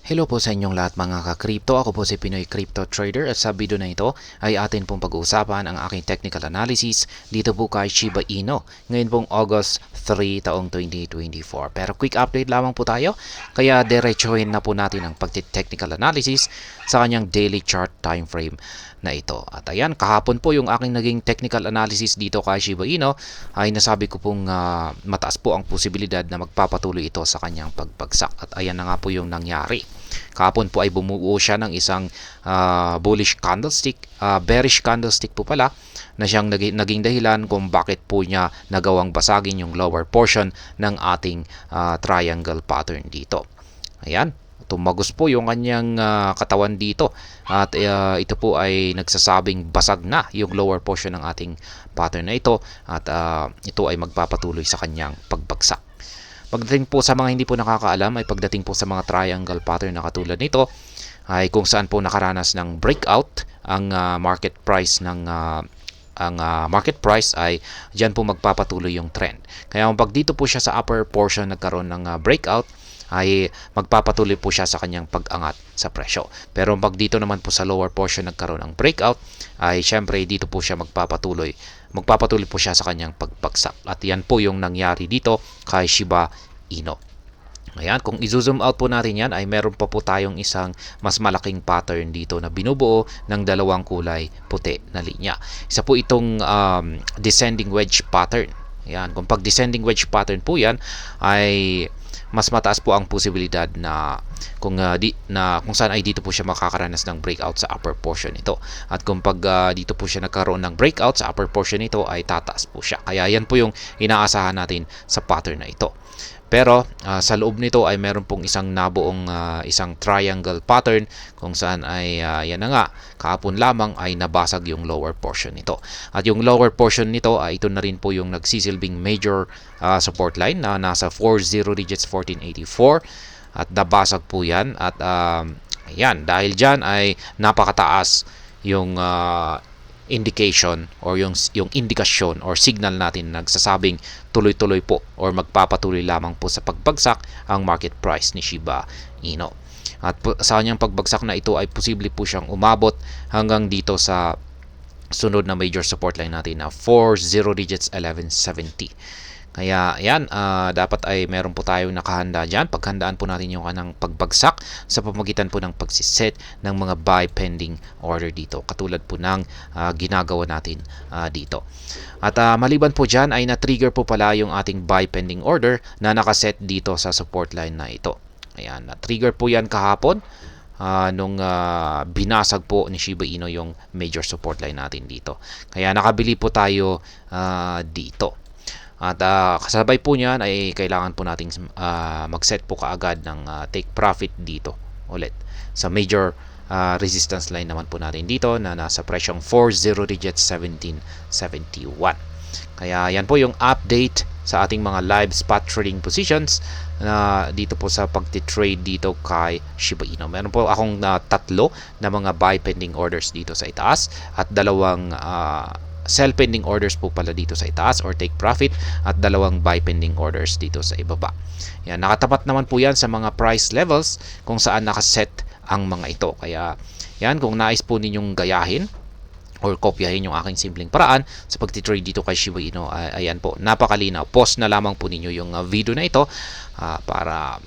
Hello po sa inyong lahat mga ka-crypto. Ako po si Pinoy Crypto Trader at sa video na ito ay atin pong pag-uusapan ang aking technical analysis dito po kay Shiba Inu. Ngayon pong August 3 taong 2024. Pero quick update lamang po tayo kaya diretsuhin na po natin ang pag-technical analysis sa kanyang daily chart time frame na ito. At ayan, kahapon po yung aking naging technical analysis dito kay Shiba Inu ay nasabi ko pong mataas po ang posibilidad na magpapatuloy ito sa kanyang pagbagsak. At ayan na nga po yung nangyari. Kahapon po ay bumuo siya ng isang bullish candlestick, bearish candlestick po pala, na siyang naging dahilan kung bakit po niya nagawang basagin yung lower portion ng ating triangle pattern dito. Ayan, tumagos po yung kanyang katawan dito at ito po ay nagsasabing basag na yung lower portion ng ating pattern na ito at ito ay magpapatuloy sa kanyang pagbagsak. Pagdating po sa mga hindi po nakakaalam ay pagdating po sa mga triangle pattern na katulad nito ay kung saan po nakaranas ng breakout ang market price ay diyan po magpapatuloy yung trend. Kaya kung dito po siya sa upper portion nagkaroon ng breakout ay magpapatuloy po siya sa kanyang pag-angat sa presyo. Pero pag dito naman po sa lower portion nagkaroon ng breakout ay syempre dito po siya magpapatuloy po siya sa kanyang pagbagsak. At yan po yung nangyari dito kay Shiba Inu. Ayan, kung i-zoom out po natin yan ay meron pa po tayong isang mas malaking pattern dito na binubuo ng dalawang kulay puti na linya. Isa po itong descending wedge pattern. Ayan, kung pag descending wedge pattern po yan ay mas mataas po ang posibilidad na kung saan ay dito po siya makakaranas ng breakout sa upper portion nito. At kung pag dito po siya nagkaroon ng breakout sa upper portion nito ay tataas po siya. Kaya yan po yung inaasahan natin sa pattern na ito. Pero sa loob nito ay meron pong isang nabuong isang triangle pattern kung saan ay yan na nga kahapon lamang ay nabasag yung lower portion nito. At yung lower portion nito ay ito na rin po yung nagsisilbing major support line na nasa 40 digits 1484 at nabasag po yan at yan dahil dyan ay napakataas yung indication or yung indikasyon or signal natin nagsasabing tuloy-tuloy po or magpapatuloy lamang po sa pagbagsak ang market price ni Shiba Inu. At sa kanyang pagbagsak na ito ay posible po siyang umabot hanggang dito sa sunod na major support line natin na 40 digits 1170. Kaya yan, dapat ay meron po tayong nakahanda dyan. Paghandaan po natin yung kanang pagbagsak sa pamamagitan po ng pagsiset ng mga buy pending order dito. Katulad po ng ginagawa natin dito. At maliban po dyan ay na-trigger po pala yung ating buy pending order na nakaset dito sa support line na ito. Ayan, na-trigger po yan kahapon. Nung binasag po ni Shiba Inu yung major support line natin dito. Kaya nakabili po tayo dito. At kasabay po niyan ay kailangan po nating mag-set po kaagad ng take profit dito ulit sa major resistance line naman po natin dito na nasa presyong 40 digits 1771. Kaya yan po yung update sa ating mga live spot trading positions na dito po sa pagti-trade dito kay Shiba Inu. Meron po akong tatlo na mga buy pending orders dito sa itaas at dalawang sell pending orders po pala dito sa itaas or take profit at dalawang buy pending orders dito sa ibaba. Yan, nakatapat naman po yan sa mga price levels kung saan nakaset ang mga ito. Kaya yan, kung nais po ninyong gayahin or kopyahin yung aking simpleng paraan sa pagtitrade dito kay Shiba Inu, ayan po, napakalinaw. Pause na lamang po ninyo yung video na ito para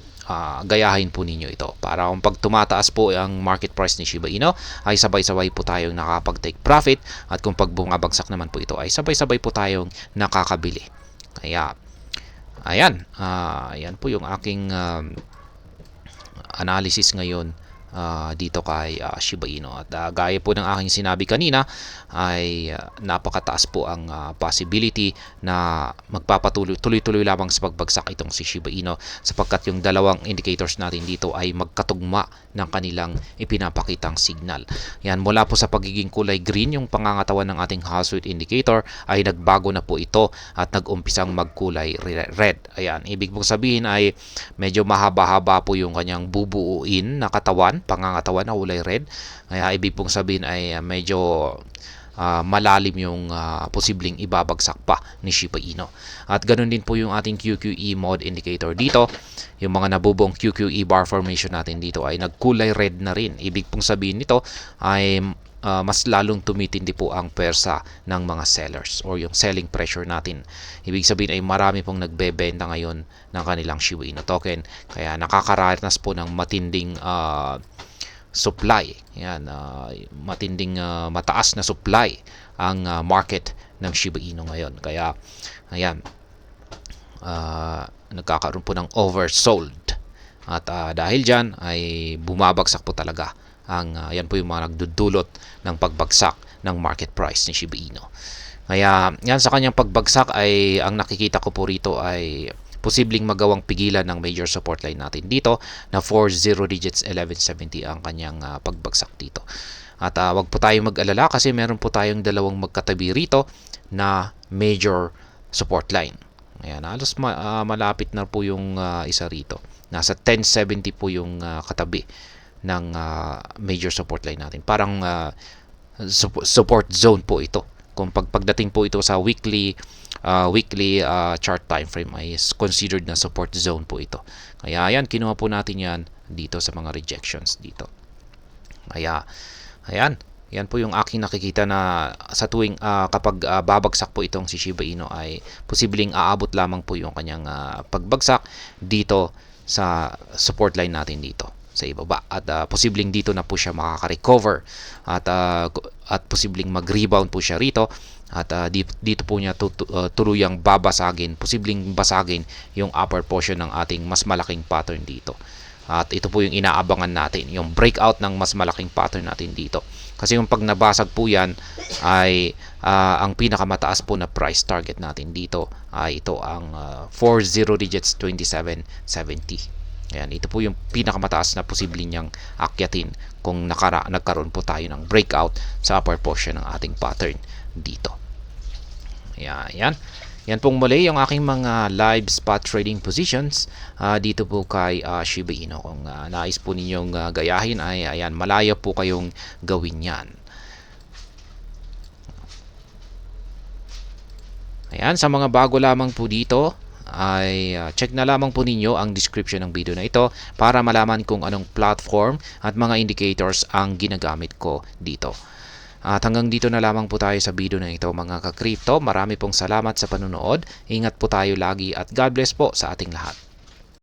gayahin po ninyo ito para kung pag tumataas po ang market price ni Shiba Inu ay sabay-sabay po tayong nakapag-take profit at kung pag bumabagsak naman po ito ay sabay-sabay po tayong nakakabili. Kaya ayan, ayan po yung aking analysis ngayon dito kay Shiba Inu. At gaya po ng aking sinabi kanina ay napakataas po ang possibility na magpapatuloy-tuloy lamang sa pagbagsak itong si Shiba Inu sapagkat yung dalawang indicators natin dito ay magkatugma ng kanilang ipinapakitang signal. Yan, mula po sa pagiging kulay green yung pangangatawan ng ating Household indicator ay nagbago na po ito at nag-umpisang magkulay red. Ayan, ibig pong sabihin ay medyo mahaba-haba po yung kanyang bubuuin na katawan, pangangatawan na kulay red. Kaya ibig pong sabihin ay medyo malalim yung posibleng ibabagsak pa ni Shiba Inu. At ganoon din po yung ating QQE mode indicator dito. Yung mga nabubong QQE bar formation natin dito ay nagkulay red na rin. Ibig pong sabihin nito ay mas lalong tumitindi po ang pwersa ng mga sellers or yung selling pressure natin. Ibig sabihin ay marami pong nagbebenta ngayon ng kanilang Shiba Inu token, kaya nakakaranas po ng matinding supply. Yan, matinding mataas na supply ang market ng Shiba Inu ngayon. Kaya ayan, nagkakaroon po ng oversold. At dahil dyan ay bumabagsak po talaga ang yan po yung mga nagdudulot ng pagbagsak ng market price ni Shiba Inu. Kaya yan, sa kanyang pagbagsak ay ang nakikita ko po rito ay posibleng magawang pigilan ng major support line natin dito na 40 digits 1170 ang kanyang pagbagsak dito. At wag po tayong mag-alala kasi meron po tayong dalawang magkatabi rito na major support line. Ayan, halos malapit na po yung isa rito. Nasa 1070 po yung katabi ng major support line natin. Parang support zone po ito. Kung pagdating po ito sa weekly chart time frame ay considered na support zone po ito. Kaya ayan, kinuha po natin yan dito sa mga rejections dito. Kaya ayan, yan po yung aking nakikita na sa tuwing kapag babagsak po itong si Shiba Inu ay posibleng aabot lamang po yung kanyang pagbagsak dito sa support line natin dito sa ibaba, at posibleng dito na po siya makaka-recover at posibleng mag-rebound po siya rito, at dito po niya tuluyang babasagin, posibleng basagin yung upper portion ng ating mas malaking pattern dito. At ito po yung inaabangan natin, yung breakout ng mas malaking pattern natin dito. Kasi yung pag nabasag po yan ay ang pinakamataas po na price target natin dito ay ito ang 40 digits 2770. Ayan, ito po yung pinakamataas na posibleng niyang akyatin kung nagkaroon po tayo ng breakout sa upper portion ng ating pattern dito. Ayan, yan. Yan pong muli yung aking mga live spot trading positions dito po kay Shiba Inu. Kung nais po ninyong gayahin ay ayan, malaya po kayong gawin yan. Ayan, sa mga bago lamang po dito ay check na lamang po ninyo ang description ng video na ito para malaman kung anong platform at mga indicators ang ginagamit ko dito. At hanggang dito na lamang po tayo sa video na ito mga ka-crypto. Marami pong salamat sa panunood. Ingat po tayo lagi at God bless po sa ating lahat.